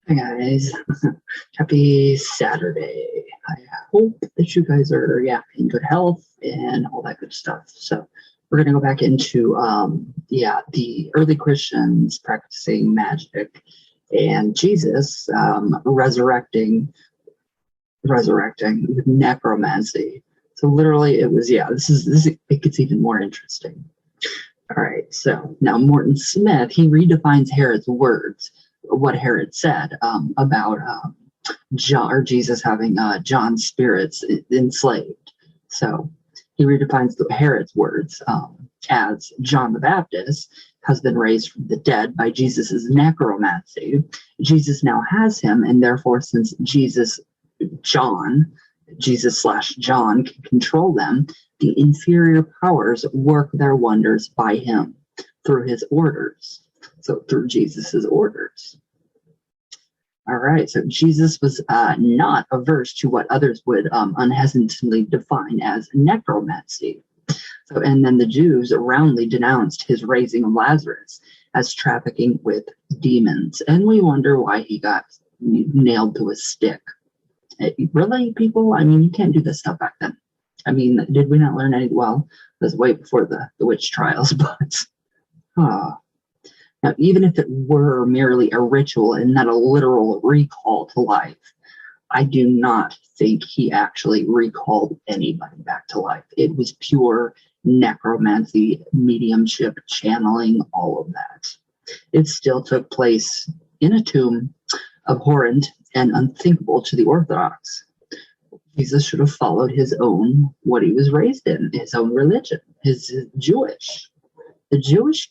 Hi guys, happy Saturday. I hope that you guys are in good health and all that good stuff. So we're gonna go back into the early Christians practicing magic and Jesus resurrecting with necromancy. So literally it was this it gets even more interesting. All right, so now Morton Smith, he redefines Herod's words, what Herod said about John or Jesus having John's spirits enslaved. So he redefines Herod's words as John the Baptist has been raised from the dead by Jesus's necromancy. Jesus now has him, and therefore, since Jesus slash John can control them, the inferior powers work their wonders by him through his orders. So through Jesus's orders. All right, so Jesus was not averse to what others would unhesitantly define as necromancy. So, and then the Jews roundly denounced his raising of Lazarus as trafficking with demons. And we wonder why he got nailed to a stick. Really, people? I mean, you can't do this stuff back then. I mean, did we not learn any? Well, it was way before the witch trials, but now, even if it were merely a ritual and not a literal recall to life, I do not think he actually recalled anybody back to life. It was pure necromancy, mediumship, channeling, all of that. It still took place in a tomb, abhorrent and unthinkable to the Orthodox. Jesus should have followed what he was raised in, his own religion, his Jewish. The Jewish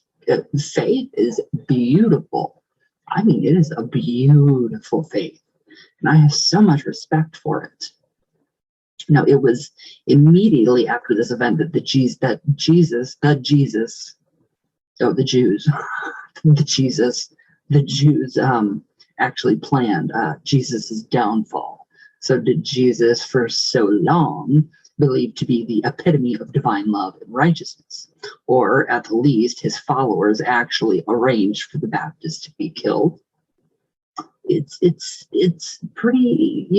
faith is beautiful. I mean, it is a beautiful faith, and I have so much respect for it. Now, it was immediately after this event that the Jews actually planned Jesus's downfall. So did Jesus, for so long, believed to be the epitome of divine love and righteousness? Or at the least, his followers actually arranged for the Baptist to be killed? It's pretty,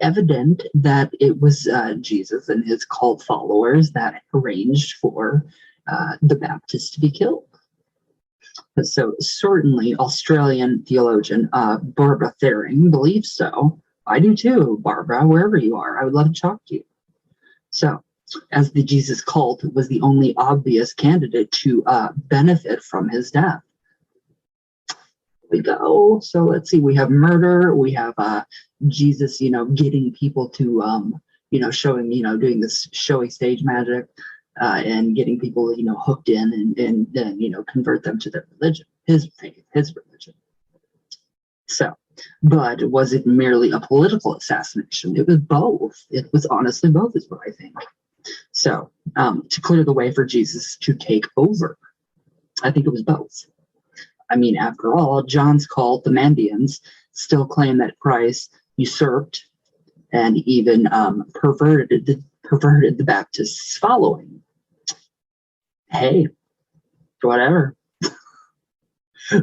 evident that it was Jesus and his cult followers that arranged for the Baptist to be killed. So certainly Australian theologian Barbara Thering believes so. I do too, Barbara, wherever you are. I would love to talk to you. So, as the Jesus cult was the only obvious candidate to benefit from his death. Here we go. So let's see. We have murder. We have Jesus, getting people to, showing, doing this showy stage magic and getting people, hooked in and then, convert them to their religion, his faith, his religion. So, but was it merely a political assassination? It was both. It was honestly both, is what I think. So, to clear the way for Jesus to take over, I think it was both. I mean, after all, John's cult, the Mandeans, still claim that Christ usurped and even perverted the Baptists' following. Hey, whatever.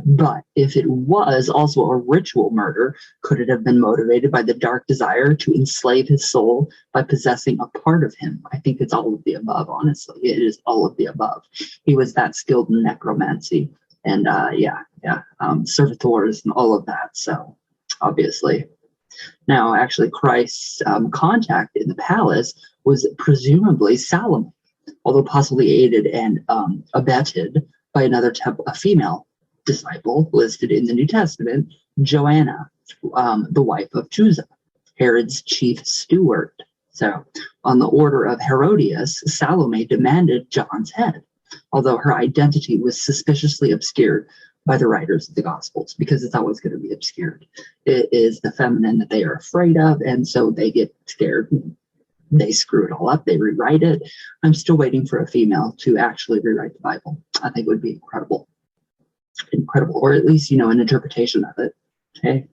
But if it was also a ritual murder, could it have been motivated by the dark desire to enslave his soul by possessing a part of him? I think it's all of the above, honestly. It is all of the above. He was that skilled in necromancy and, servitors and all of that. So, obviously. Now, actually, Christ's contact in the palace was presumably Salome, although possibly aided and abetted by a female disciple listed in the New Testament, Joanna, the wife of Chusa, Herod's chief steward. So, on the order of Herodias, Salome demanded John's head, although her identity was suspiciously obscured by the writers of the Gospels, because it's always going to be obscured. It is the feminine that they are afraid of, and so they get scared. They screw it all up. They rewrite it. I'm still waiting for a female to actually rewrite the Bible. I think it would be incredible, or at least, an interpretation of it. Okay.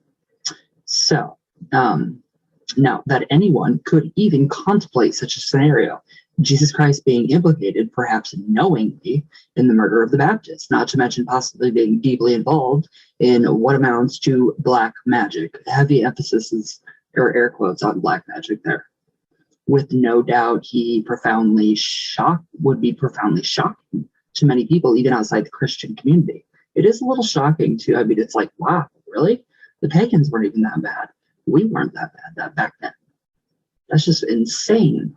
So, now that anyone could even contemplate such a scenario Jesus Christ being implicated, perhaps knowingly, in the murder of the Baptist, not to mention possibly being deeply involved in what amounts to black magic. Heavy emphasis is, or air quotes on black magic there. With no doubt, he would be profoundly shocking to many people, even outside the Christian community. It is a little shocking too. I mean, it's like, wow, really? The pagans weren't even that bad. We weren't that bad back then. That's just insane.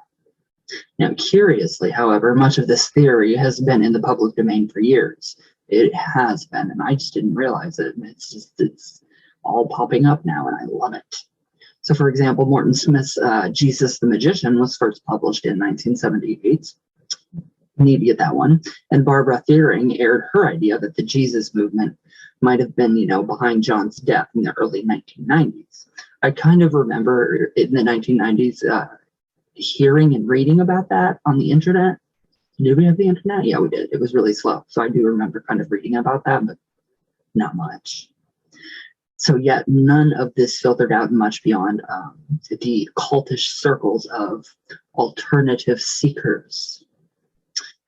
Now, curiously, however, much of this theory has been in the public domain for years. It has been, and I just didn't realize it. It's all popping up now, and I love it. So, for example, Morton Smith's Jesus the Magician was first published in 1978. Need to get that one. And Barbara Thiering aired her idea that the Jesus movement might have been, behind John's death in the early 1990s. I kind of remember in the 1990s hearing and reading about that on the internet. Did we have the internet? Yeah, we did. It was really slow. So I do remember kind of reading about that, but not much. So yet none of this filtered out much beyond the cultish circles of alternative seekers,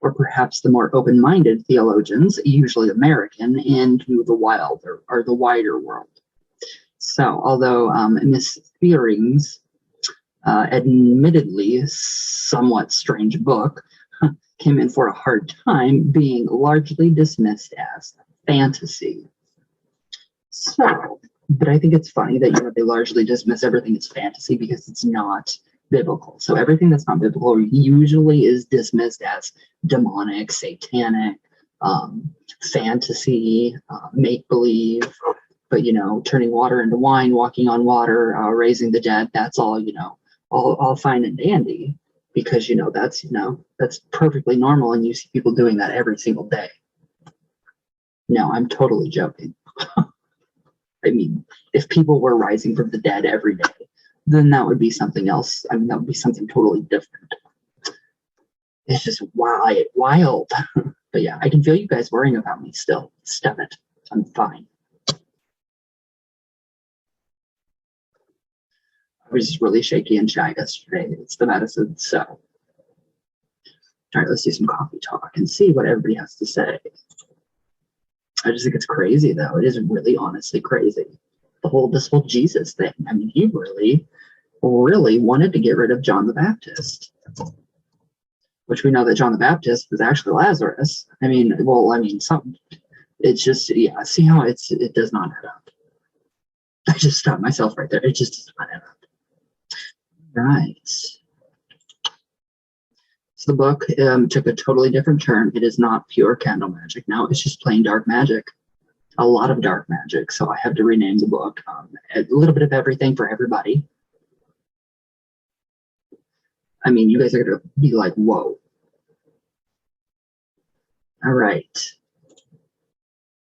or perhaps the more open-minded theologians, usually American, into the wild or the wider world. So although Miss Thiering's admittedly somewhat strange book came in for a hard time, being largely dismissed as fantasy. So, but I think it's funny that they largely dismiss everything as fantasy because it's not biblical. So everything that's not biblical usually is dismissed as demonic, satanic, fantasy, make-believe. But turning water into wine, walking on water, raising the dead, that's all all fine and dandy, because that's perfectly normal, and you see people doing that every single day. No, I'm totally joking. I mean, if people were rising from the dead every day, then that would be something else. I mean, that would be something totally different. It's just wild. But yeah, I can feel you guys worrying about me still. Stop it. I'm fine. I was just really shaky and shy yesterday. It's the medicine, so. All right, let's do some coffee talk and see what everybody has to say. I just think it's crazy, though. It is really, honestly crazy. This whole Jesus thing. I mean, he really, really wanted to get rid of John the Baptist, which we know that John the Baptist was actually Lazarus. Something. It's just, yeah. See how it does not add up. I just stopped myself right there. It just does not add up. Right. So the book took a totally different turn. It is not pure candle magic now. It's just plain dark magic. A lot of dark magic. So I have to rename the book. A little bit of everything for everybody. I mean, you guys are going to be like, whoa. All right.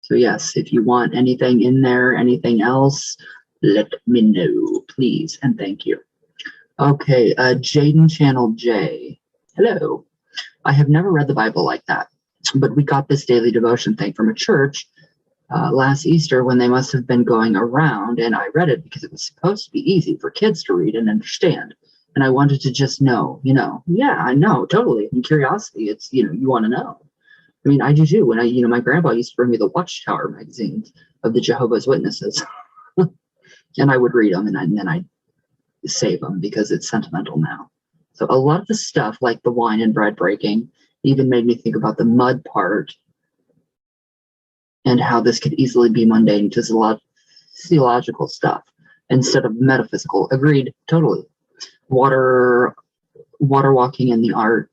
So yes, if you want anything in there, anything else, let me know, please. And thank you. Okay, Jaden Channel J. Hello. I have never read the Bible like that, but we got this daily devotion thing from a church last Easter when they must have been going around, and I read it because it was supposed to be easy for kids to read and understand. And I wanted to just know, yeah, I know, totally. And curiosity, it's, you want to know. I mean, I do too. When my grandpa used to bring me the Watchtower magazines of the Jehovah's Witnesses, and I would read them, and then I'd save them because it's sentimental now. So a lot of the stuff, like the wine and bread breaking, even made me think about the mud part and how this could easily be mundane to theological stuff instead of metaphysical. Agreed, totally. Water walking in the ark.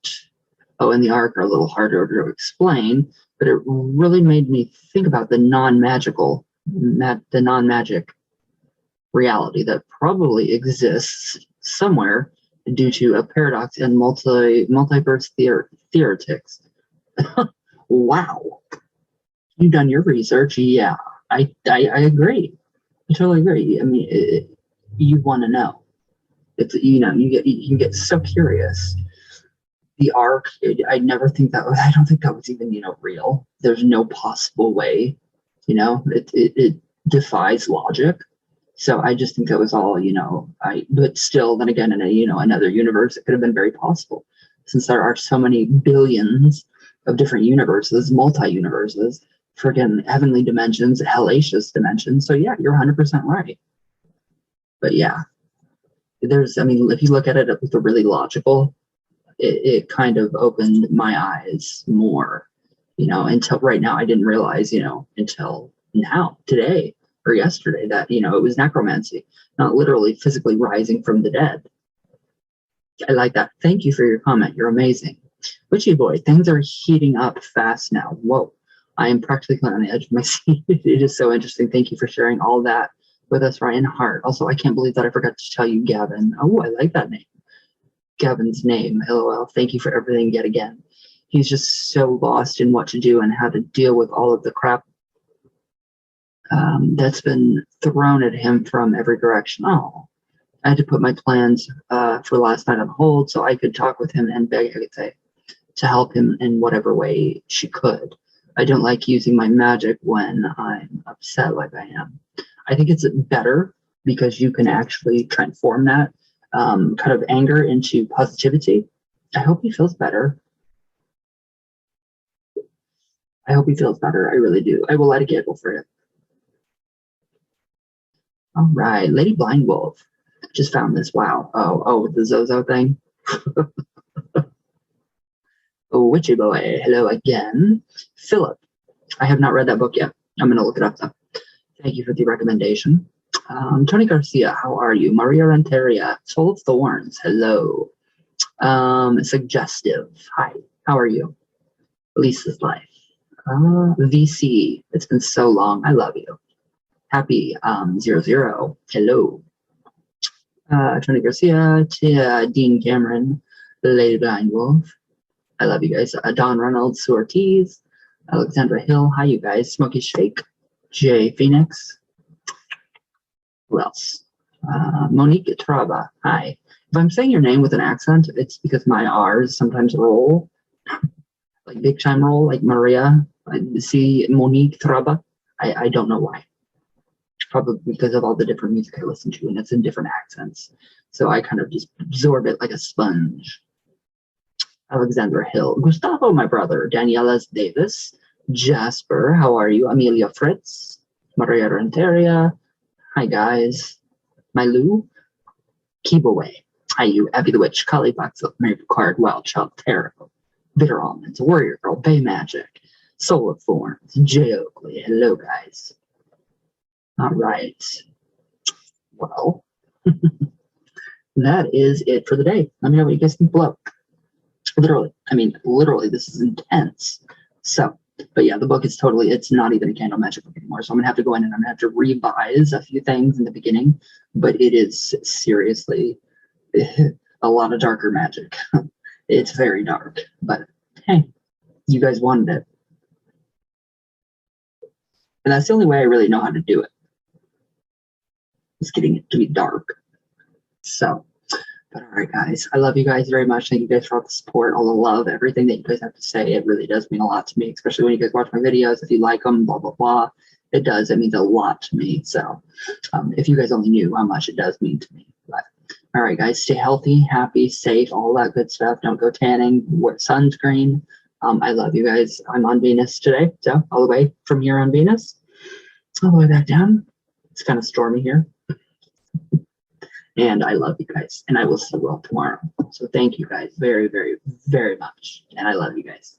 And the ark are a little harder to explain, but it really made me think about the non-magic reality that probably exists somewhere due to a paradox and multiverse theoretics. Wow. You've done your research. Yeah, I agree. I totally agree. I mean, you want to know. It's, you get so curious. The ark, I don't think that was even, real. There's no possible way, it defies logic. So I just think that was all, but still, then again, in another universe, it could have been very possible. since there are so many billions of different universes, multi-universes, friggin' heavenly dimensions, hellacious dimensions. So yeah, you're 100% right. But yeah, there's, I mean, if you look at it with a really logical, it kind of opened my eyes more, you know, until right now. I didn't realize, you know, until now, today or yesterday, that, you know, it was necromancy, not literally physically rising from the dead. I like that. Thank you for your comment. You're amazing. Witchy boy, things are heating up fast now. Whoa. I am practically on the edge of my seat. It is so interesting. Thank you for sharing all that with us, Ryan Hart. Also, I can't believe that I forgot to tell you Gavin. Oh, I like that name. Gavin's name. LOL. Thank you for everything yet again. He's just so lost in what to do and how to deal with all of the crap that's been thrown at him from every direction. Oh, I had to put my plans for last night on hold so I could talk with him and beg Agatha to help him in whatever way she could. I don't like using my magic when I'm upset like I am. I think it's better because you can actually transform that kind of anger into positivity. I hope he feels better. I hope he feels better. I really do. I will let it giggle for it. All right, Lady Blind Wolf. Just found this. Wow. Oh, the Zozo thing. Oh, Witchy Boy. Hello again. Philip. I have not read that book yet. I'm going to look it up though. Thank you for the recommendation. Tony Garcia, how are you? Maria Renteria, Soul of Thorns. Hello. Suggestive. Hi. How are you? Lisa's Life. VC. It's been so long. I love you. Happy 00. Hello. Tony Garcia, Dean Cameron, Lady Blind Wolf. I love you guys. Don Reynolds, Sue Ortiz, Alexandra Hill. Hi, you guys. Smoky Shake, Jay Phoenix. Who else? Monique Traba. Hi. If I'm saying your name with an accent, it's because my R's sometimes roll, like big time roll, like Maria. I see Monique Traba. I don't know why. Probably because of all the different music I listen to, and it's in different accents. So I kind of just absorb it like a sponge. Alexandra Hill. Gustavo, my brother. Daniela Davis. Jasper, how are you? Amelia Fritz. Maria Renteria. Hi, guys. Malu. Keep away. Hi, you. Abby the Witch. Kali Fox. Mary Picard. Wild Child. Tarot. Bitter Almonds. Warrior Girl. Bay Magic. Soul of Thorns. Jay Oakley. Hello, guys. All right. Well, that is it for the day. Let me know what you guys think below. Literally, this is intense. So, but yeah, the book is totally, it's not even a candle magic book anymore. So I'm gonna have to go in and I'm gonna have to revise a few things in the beginning, but it is seriously a lot of darker magic. It's very dark, but hey, you guys wanted it. And that's the only way I really know how to do it. It's getting it to be dark. So, but all right, guys, I love you guys very much. Thank you guys for all the support, all the love, everything that you guys have to say. It really does mean a lot to me, especially when you guys watch my videos. If you like them, blah, blah, blah. It does. It means a lot to me. So if you guys only knew how much it does mean to me. But all right, guys, stay healthy, happy, safe, all that good stuff. Don't go tanning, wear sunscreen. I love you guys. I'm on Venus today. So all the way from here on Venus, all the way back down. It's kind of stormy here. And I love you guys, and I will see you all tomorrow. So thank you guys very, very, very much. And I love you guys.